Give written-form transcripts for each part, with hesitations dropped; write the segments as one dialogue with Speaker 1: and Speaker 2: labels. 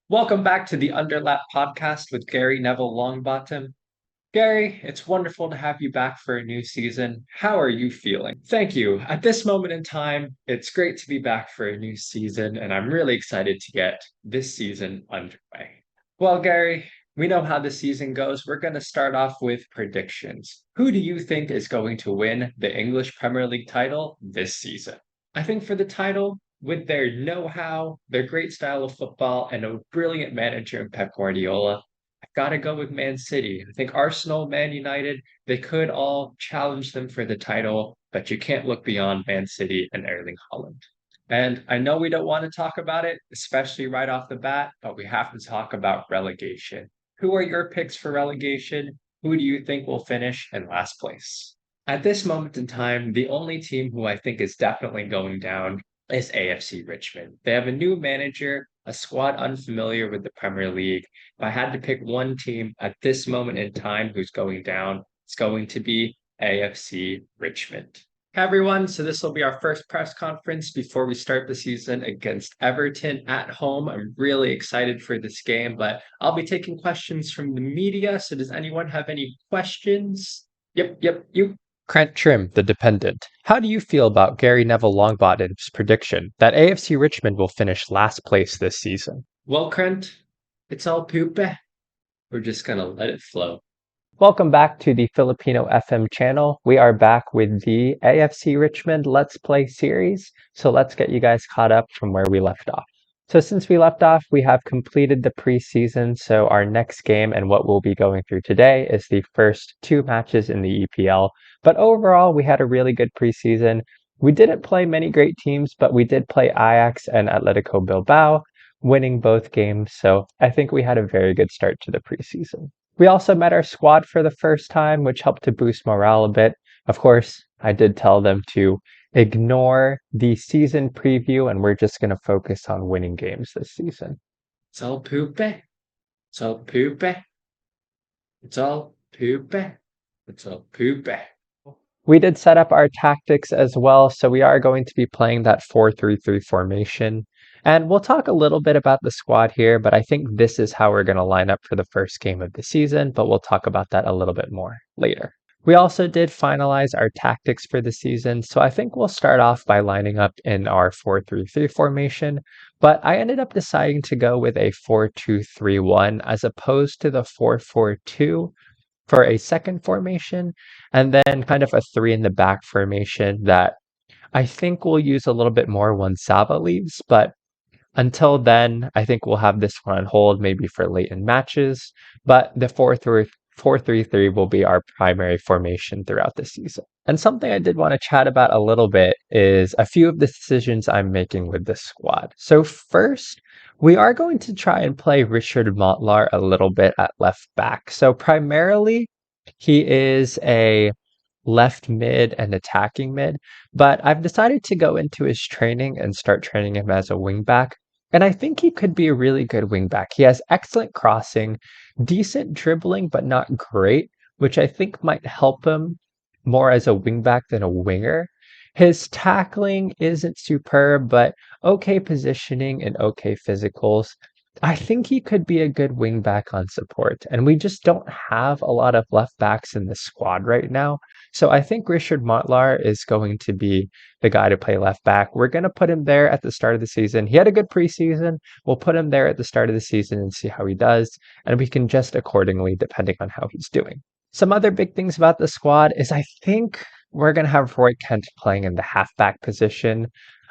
Speaker 1: Welcome back to the Underlap podcast with Gary Neville Longbottom. Gary, it's wonderful to have you back for a new season. How are you feeling? Thank you. At this moment in time, it's great to be back for a new season, and I'm really excited to get this season underway. Well, Gary, we know how the season goes. We're going to start off with predictions. Who do you think is going to win the English Premier League title this season? I think for the title, with their know-how, their great style of football, and a brilliant manager in Pep Guardiola, I've got to go with Man City. I think Arsenal, Man United, they could all challenge them for the title, but you can't look beyond Man City and Erling Haaland. And I know we don't want to talk about it, especially right off the bat, but we have to talk about relegation. Who are your picks for relegation? Who do you think will finish in last place? At this moment in time, the only team who I think is definitely going down is AFC Richmond. They have a new manager, a squad unfamiliar with the Premier League. If I had to pick one team at this moment in time who's going down, it's going to be AFC Richmond. Hey everyone, so this will be our first press conference before we start the season against Everton at home. I'm really excited for this game, but I'll be taking questions from the media. So does anyone have any questions? Yep, you. Crent Trim, the dependent. How do you feel about Gary Neville Longbottom's prediction that AFC Richmond will finish last place this season? Well, Crent, it's all poopy. We're just going to let it flow. Welcome back to the Filipino FM channel. We are back with the AFC Richmond Let's Play series. So let's get you guys caught up from where we left off. So since we left off, we have completed the preseason. So our next game and what we'll be going through today is the first two matches in the EPL. But overall, we had a really good preseason. We didn't play many great teams, but we did play Ajax and Atletico Bilbao, winning both games. So I think we had a very good start to the preseason. We also met our squad for the first time, which helped to boost morale a bit. Of course, I did tell them to ignore the season preview, and we're just going to focus on winning games this season. It's all poopy. It's all poopy. It's all poopy. It's all poopy. We did set up our tactics as well, so we are going to be playing that 4-3-3 formation. And we'll talk a little bit about the squad here, but I think this is how we're going to line up for the first game of the season, but we'll talk about that a little bit more later. We also did finalize our tactics for the season, so I think we'll start off by lining up in our 4-3-3 formation, but I ended up deciding to go with a 4-2-3-1 as opposed to the 4-4-2 for a second formation, and then kind of a 3 in the back formation that I think we'll use a little bit more once Sava leaves, but until then, I think we'll have this one on hold maybe for late in matches, but the 4-3-3 will be our primary formation throughout the season. And something I did want to chat about a little bit is a few of the decisions I'm making with this squad. So first, we are going to try and play Richard Montlar a little bit at left back. So primarily, he is a left mid and attacking mid, but I've decided to go into his training and start training him as a wing back. And I think he could be a really good wing back. He has excellent crossing, decent dribbling, but not great, which I think might help him more as a wing back than a winger. His tackling isn't superb, but okay positioning and okay physicals. I think he could be a good wing back on support, and we just don't have a lot of left backs in the squad right now. So I think Richard Montlar is going to be the guy to play left back. We're going to put him there at the start of the season. He had a good preseason. We'll put him there at the start of the season and see how he does, and we can adjust accordingly depending on how he's doing. Some other big things about the squad is I think we're going to have Roy Kent playing in the halfback position.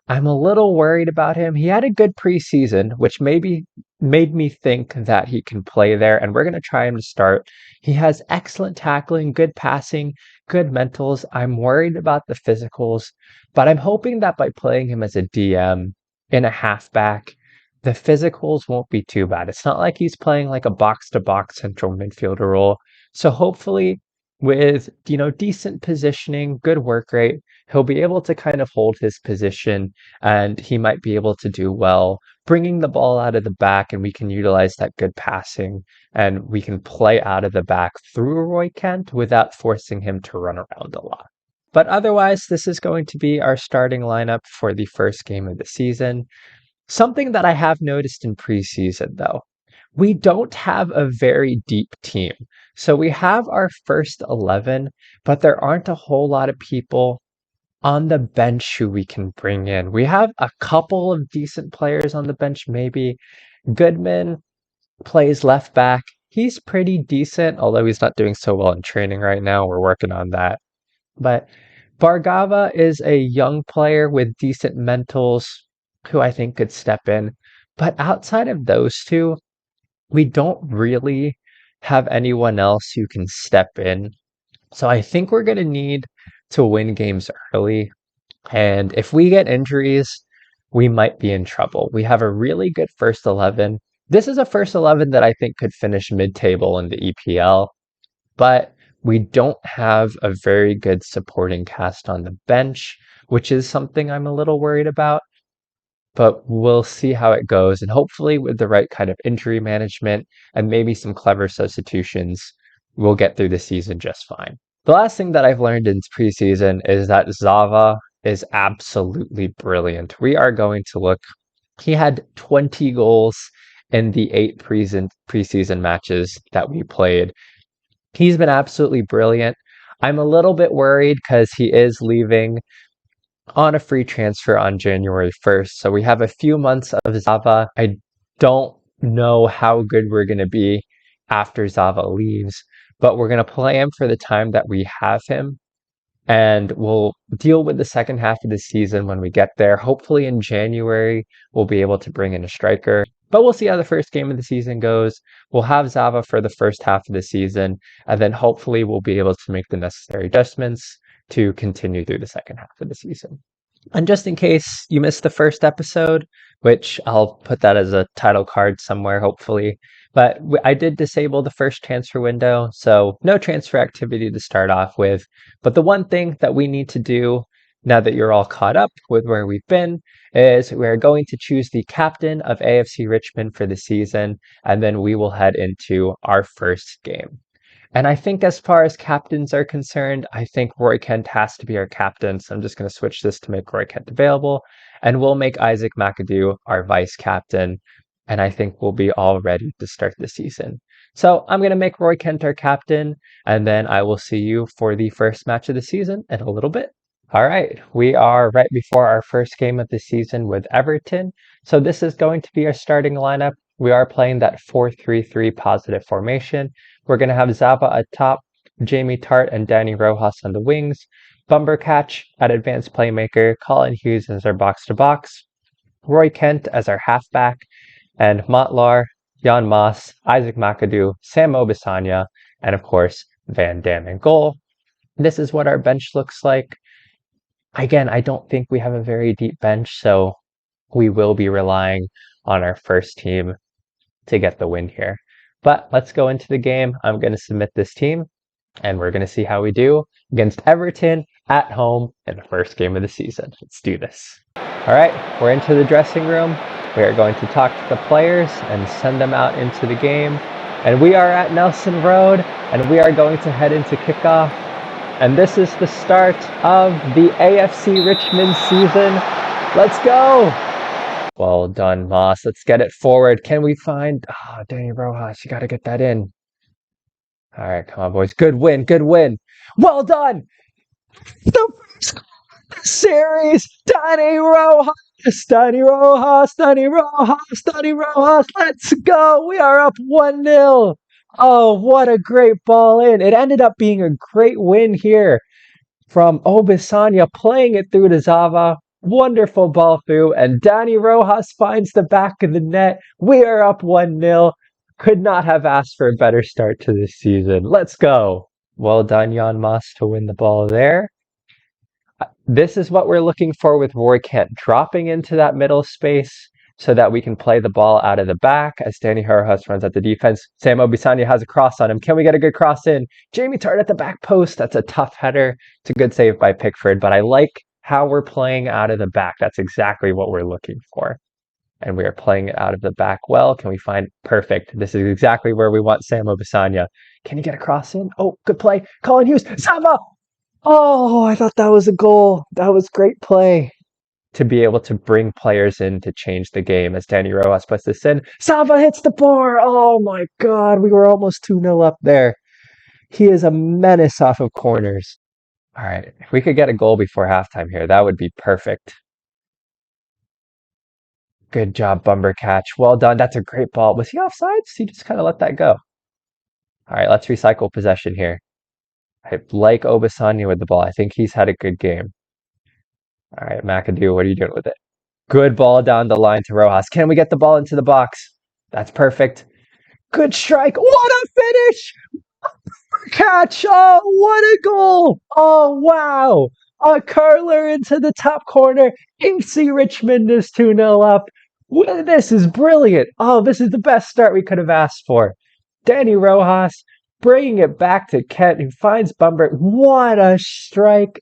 Speaker 1: I'm a little worried about him. He had a good preseason, which maybe made me think that he can play there, and we're going to try him to start. He has excellent tackling, good passing, good mentals. I'm worried about the physicals, but I'm hoping that by playing him as a DM in a halfback, the physicals won't be too bad. It's not like he's playing like a box-to-box central midfielder role. So hopefully with, decent positioning, good work rate, he'll be able to kind of hold his position, and he might be able to do well bringing the ball out of the back, and we can utilize that good passing, and we can play out of the back through Roy Kent without forcing him to run around a lot. But otherwise, this is going to be our starting lineup for the first game of the season. Something that I have noticed in preseason, though, we don't have a very deep team. So we have our first 11, but there aren't a whole lot of people on the bench who we can bring in. We have a couple of decent players on the bench, maybe. Goodman plays left back. He's pretty decent, although he's not doing so well in training right now. We're working on that. But Bargava is a young player with decent mentals who I think could step in. But outside of those two, we don't really have anyone else who can step in. So I think we're going to need to win games early. And if we get injuries, we might be in trouble. We have a really good first 11. This is a first 11 that I think could finish mid-table in the EPL, but we don't have a very good supporting cast on the bench, which is something I'm a little worried about. But we'll see how it goes. And hopefully, with the right kind of injury management and maybe some clever substitutions, we'll get through the season just fine. The last thing that I've learned in preseason is that Zava is absolutely brilliant. We are going to look, he had 20 goals in the 8 preseason matches that we played. He's been absolutely brilliant. I'm a little bit worried because he is leaving on a free transfer on January 1st. So we have a few months of Zava. I don't know how good we're going to be after Zava leaves, but we're going to play him for the time that we have him. And we'll deal with the second half of the season when we get there. Hopefully in January, we'll be able to bring in a striker. But we'll see how the first game of the season goes. We'll have Zava for the first half of the season, and then hopefully we'll be able to make the necessary adjustments to continue through the second half of the season. And just in case you missed the first episode, which I'll put that as a title card somewhere, hopefully, but I did disable the first transfer window, so no transfer activity to start off with. But the one thing that we need to do now that you're all caught up with where we've been is we're going to choose the captain of AFC Richmond for the season, and then we will head into our first game. And I think as far as captains are concerned, I think Roy Kent has to be our captain. So I'm just going to switch this to make Roy Kent available. And we'll make Isaac McAdoo our vice captain. And I think we'll be all ready to start the season. So I'm going to make Roy Kent our captain. And then I will see you for the first match of the season in a little bit. All right, we are right before our first game of the season with Everton. So this is going to be our starting lineup. We are playing that 4-3-3 positive formation. We're going to have Zava at top, Jamie Tart and Danny Rojas on the wings, Bumbercatch at advanced playmaker, Colin Hughes as our box-to-box, Roy Kent as our halfback, and Montlar, Jan Moss, Isaac McAdoo, Sam Obisanya, and of course, Van Dam in goal. This is what our bench looks like. Again, I don't think we have a very deep bench, so we will be relying on our first team to get the win here. But let's go into the game. I'm going to submit this team, and we're going to see how we do against Everton at home in the first game of the season. Let's do this. All right, we're into the dressing room. We are going to talk to the players and send them out into the game. And we are at Nelson Road, and we are going to head into kickoff. And this is the start of the AFC Richmond season. Let's go! Well done, Moss. Let's get it forward. Can we find... Danny Rojas, you got to get that in. All right, come on, boys. Good win, good win. Well done! The first series, Danny Rojas! Danny Rojas, Danny Rojas, Danny Rojas. Let's go! We are up 1-0. Oh, what a great ball in. It ended up being a great win here from Obisanya playing it through to Zava. Wonderful ball through, and Danny Rojas finds the back of the net. We are up 1-0. Could not have asked for a better start to this season. Let's go. Well done, Jan Moss, to win the ball there. This is what we're looking for with Roy Kent, dropping into that middle space so that we can play the ball out of the back as Danny Rojas runs at the defense. Sam Obisanya has a cross on him. Can we get a good cross in? Jamie Tart at the back post. That's a tough header. It's a good save by Pickford, but I like how we're playing out of the back. That's exactly what we're looking for. And we are playing it out of the back well. Can we find... Perfect. This is exactly where we want Sam Obisanya. Can you get a cross in? Oh, good play. Colin Hughes. Zava! Oh, I thought that was a goal. That was great play. to be able to bring players in to change the game as Danny Rojas puts this in. Sava hits the bar. Oh my God, we were almost 2-0 up there. He is a menace off of corners. All right, if we could get a goal before halftime here, that would be perfect. Good job, Bumber catch. Well done. That's a great ball. Was he offsides? He just kind of let that go. All right, let's recycle possession here. I like Obasanya with the ball. I think he's had a good game. All right, McAdoo, what are you doing with it? Good ball down the line to Rojas. Can we get the ball into the box? That's perfect. Good strike. What a finish! Catch! Oh, what a goal! Oh, wow! A curler into the top corner. AFC Richmond is 2-0 up. Well, this is brilliant. Oh, this is the best start we could have asked for. Danny Rojas bringing it back to Kent, who finds Bumber. What a strike!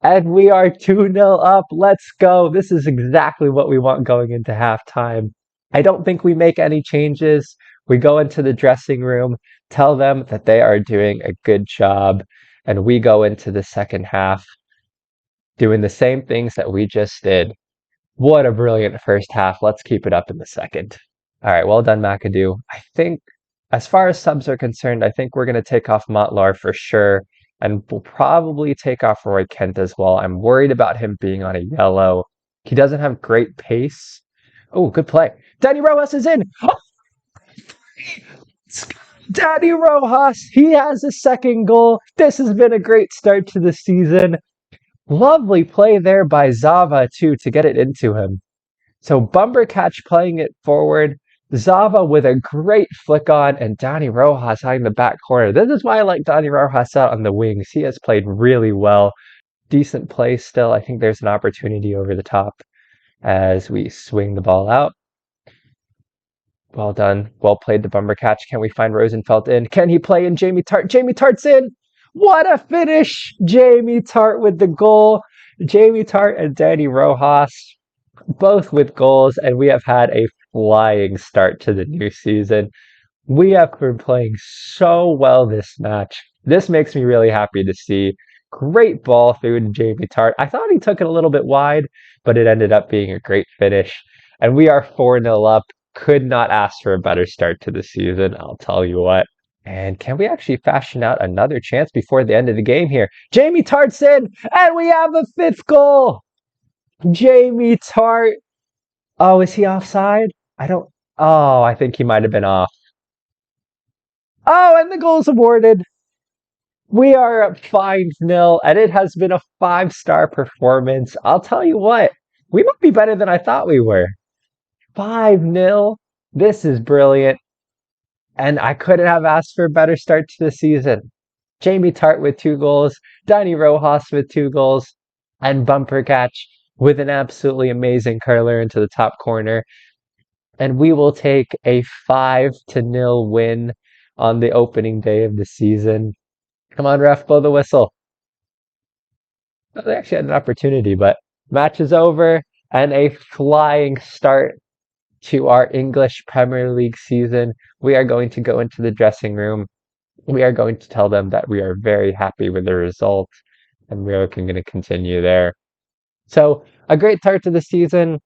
Speaker 1: And we are 2-0 up. Let's go. This is exactly what we want going into halftime. I don't think we make any changes. We go into the dressing room, tell them that they are doing a good job, and we go into the second half doing the same things that we just did. What a brilliant first half. Let's keep it up in the second. All right, well done, McAdoo. I think, as far as subs are concerned, I think we're going to take off Montlar for sure, and we'll probably take off Roy Kent as well. I'm worried about him being on a yellow. He doesn't have great pace. Oh, good play. Danny Rojas is in. Oh! Danny Rojas, he has a second goal. This has been a great start to the season. Lovely play there by Zava, too, to get it into him. So Bumber catch playing it forward. Zava with a great flick on, and Danny Rojas hiding the back corner. This is why I like Danny Rojas out on the wings. He has played really well. Decent play still. I think there's an opportunity over the top as we swing the ball out. Well done. Well played, the Bumber catch. Can we find Rosenfeld in? Can he play in Jamie Tart? Jamie Tart's in! What a finish! Jamie Tart with the goal. Jamie Tart and Danny Rojas, both with goals, and we have had a flying start to the new season. We have been playing so well this match. This makes me really happy to see. Great ball through to Jamie Tart. I thought he took it a little bit wide, but it ended up being a great finish. And we are 4-0 up. Could not ask for a better start to the season, I'll tell you what. And can we actually fashion out another chance before the end of the game here? Jamie Tart's in, and we have a fifth goal! Jamie Tart. Oh, is he offside? I think he might have been off. Oh, and the goal's awarded. We are at 5-0, and it has been a 5-star performance. I'll tell you what, we might be better than I thought we were. 5-0. This is brilliant. And I couldn't have asked for a better start to the season. Jamie Tart with 2 goals, Danny Rojas with 2 goals, and Bumper catch with an absolutely amazing curler into the top corner. And we will take a 5-0 win on the opening day of the season. Come on, ref, blow the whistle. Well, they actually had an opportunity, but match is over, and a flying start to our English Premier League season. We are going to go into the dressing room. We are going to tell them that we are very happy with the result, and we are going to continue there. So, a great start to the season.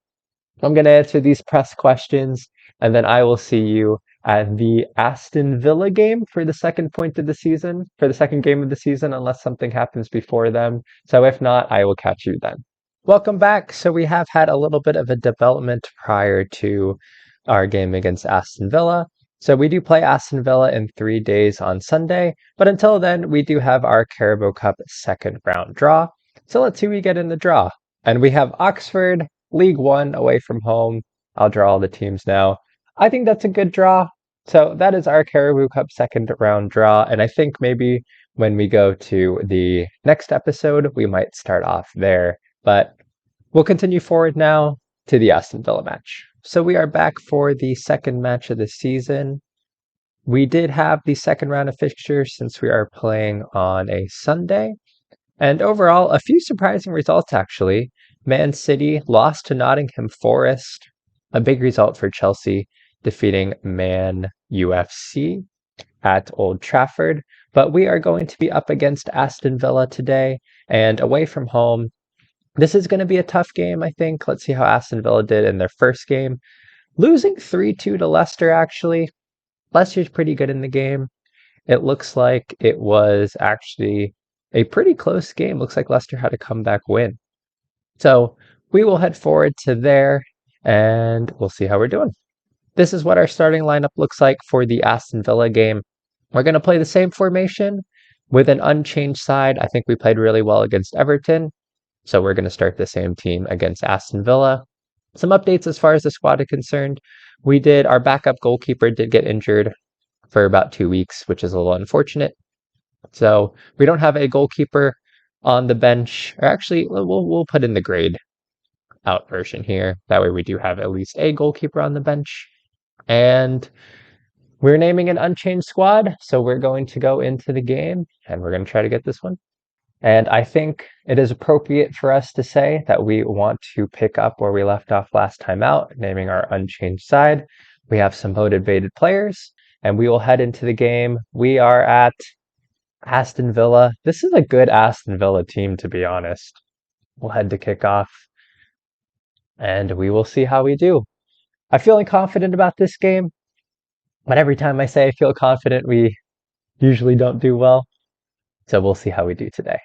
Speaker 1: I'm going to answer these press questions, and then I will see you at the Aston Villa game for the second game of the season, unless something happens before them. So if not, I will catch you then. Welcome back. So we have had a little bit of a development prior to our game against Aston Villa. So we do play Aston Villa in 3 days on Sunday, but until then, we do have our Carabao Cup second round draw. So let's see who we get in the draw. And we have Oxford, League One, away from home. I'll draw all the teams now. I think that's a good draw. So that is our Carabao Cup second round draw. And I think maybe when we go to the next episode, we might start off there. But we'll continue forward now to the Aston Villa match. So we are back for the second match of the season. We did have the second round of fixtures since we are playing on a Sunday. And overall, a few surprising results actually. Man City lost to Nottingham Forest. A big result for Chelsea, defeating Man UFC at Old Trafford. But we are going to be up against Aston Villa today, and away from home,
Speaker 2: This is going to be a tough game, I think. Let's see how Aston Villa did in their first game. Losing 3-2 to Leicester, actually. Leicester's pretty good in the game. It looks like it was actually a pretty close game. Looks like Leicester had a comeback win. So we will head forward to there and we'll see how we're doing. This is what our starting lineup looks like for the Aston Villa game. We're going to play the same formation with an unchanged side. I think we played really well against Everton. So we're going to start the same team against Aston Villa. Some updates as far as the squad is concerned. Our backup goalkeeper did get injured for about 2 weeks, which is a little unfortunate. So we don't have a goalkeeper on the bench. Or actually, we'll put in the grade out version here. That way we do have at least a goalkeeper on the bench. And we're naming an unchanged squad. So we're going to go into the game and we're going to try to get this one. And I think it is appropriate for us to say that we want to pick up where we left off last time out, naming our unchanged side. We have some motivated players, and we will head into the game. We are at Aston Villa. This is a good Aston Villa team, to be honest. We'll head to kick off, and we will see how we do. I'm feeling confident about this game, but every time I say I feel confident, we usually don't do well. So we'll see how we do today.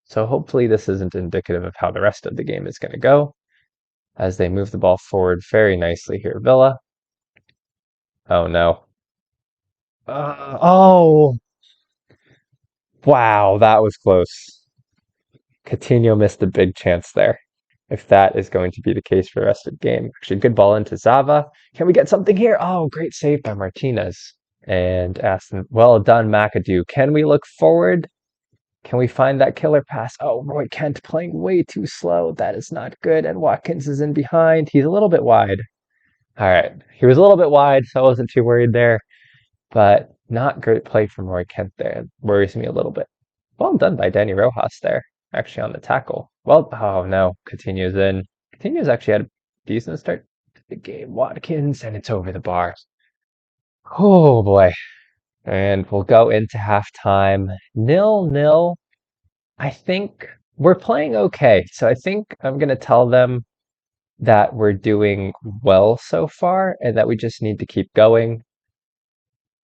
Speaker 2: So hopefully this isn't indicative of how the rest of the game is going to go as they move the ball forward very nicely here, Villa. Oh no. Oh, wow, that was close. Coutinho missed a big chance there. If that is going to be the case for the rest of the game. Actually, good ball into Zava. Can we get something here? Oh, great save by Martinez. And Aston, well done, McAdoo. Can we look forward? Can we find that killer pass? Oh, Roy Kent playing way too slow. That is not good. And Watkins is in behind. He's a little bit wide. All right. He was a little bit wide, so I wasn't too worried there. But not great play from Roy Kent there. It worries me a little bit. Well done by Danny Rojas there, actually on the tackle. Well, oh no, Coutinho's in. Coutinho's actually had a decent start to the game. Watkins, and it's over the bar. Oh boy. And we'll go into halftime 0-0. I think we're playing okay. So I think I'm going to tell them that we're doing well so far and that we just need to keep going.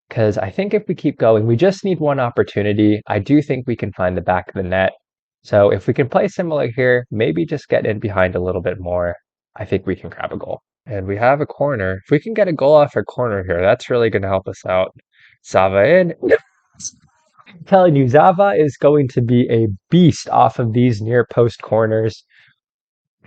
Speaker 2: Because I think if we keep going, we just need one opportunity. I do think we can find the back of the net. So if we can play similar here, maybe just get in behind a little bit more, I think we can grab a goal. And we have a corner. If we can get a goal off a corner here, that's really going to help us out. Zava in. I'm telling you, Zava is going to be a beast off of these near post corners.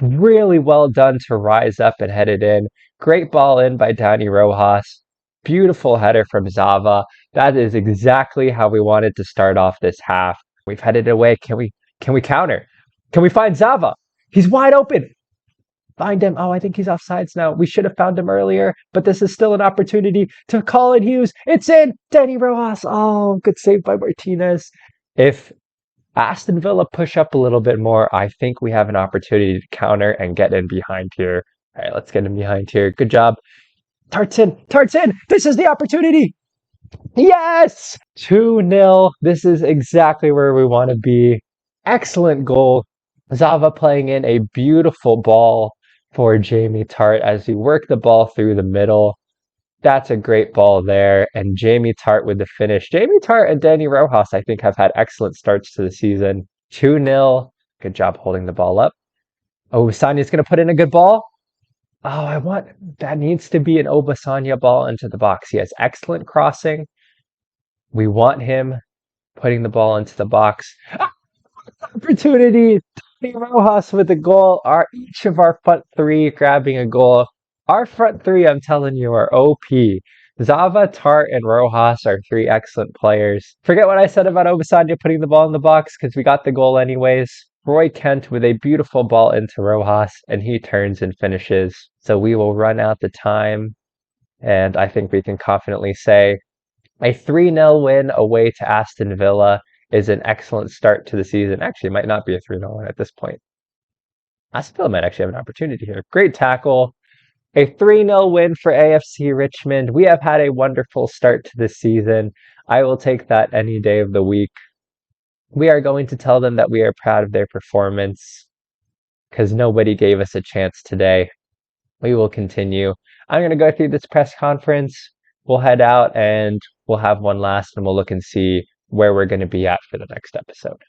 Speaker 2: Really well done to rise up and head it in. Great ball in by Danny Rojas. Beautiful header from Zava. That is exactly how we wanted to start off this half. We've headed away. Can we counter? Can we find Zava? He's wide open. Find him. Oh, I think he's offsides now. We should have found him earlier, but this is still an opportunity to call it Hughes. It's in. Danny Rojas. Oh, good save by Martinez. If Aston Villa push up a little bit more, I think we have an opportunity to counter and get in behind here. All right, let's get in behind here. Good job. Tarts in. This is the opportunity. Yes! 2-0. This is exactly where we want to be. Excellent goal. Zava playing in a beautiful ball for Jamie Tart as he worked the ball through the middle. That's a great ball there. And Jamie Tart with the finish. Jamie Tart and Danny Rojas, I think, have had excellent starts to the season. 2-0. Good job holding the ball up. Oh, Sanya's going to put in a good ball. Oh, that needs to be an Obasanya ball into the box. He has excellent crossing. We want him putting the ball into the box. Opportunity. Danny Rojas with a goal. Each of our front three grabbing a goal. Our front three, I'm telling you, are OP. Zava, Tart, and Rojas are three excellent players. Forget what I said about Obasanya putting the ball in the box because we got the goal anyways. Roy Kent with a beautiful ball into Rojas, and he turns and finishes. So we will run out the time, and I think we can confidently say a 3-0 win away to Aston Villa is an excellent start to the season. Actually, it might not be a 3-0 win at this point. Aston Villa might actually have an opportunity here. Great tackle. A 3-0 win for AFC Richmond. We have had a wonderful start to the season. I will take that any day of the week. We are going to tell them that we are proud of their performance. because nobody gave us a chance today. We will continue. I'm going to go through this press conference. We'll head out and we'll have one last and we'll look and see where we're going to be at for the next episode.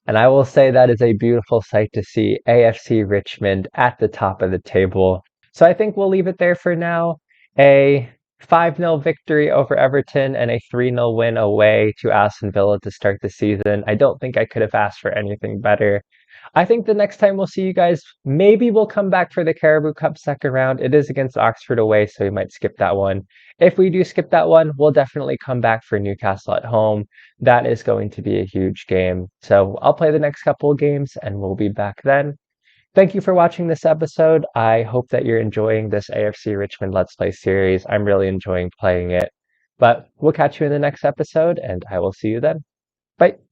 Speaker 2: And I will say that is a beautiful sight to see AFC Richmond at the top of the table. So I think we'll leave it there for now. A 5-0 victory over Everton and a 3-0 win away to Aston Villa to start the season. I don't think I could have asked for anything better. I think the next time we'll see you guys, maybe we'll come back for the Caribou Cup second round. It is against Oxford away, so we might skip that one. If we do skip that one, we'll definitely come back for Newcastle at home. That is going to be a huge game. So I'll play the next couple of games and we'll be back then. Thank you for watching this episode. I hope that you're enjoying this AFC Richmond Let's Play series. I'm really enjoying playing it. But we'll catch you in the next episode and I will see you then. Bye.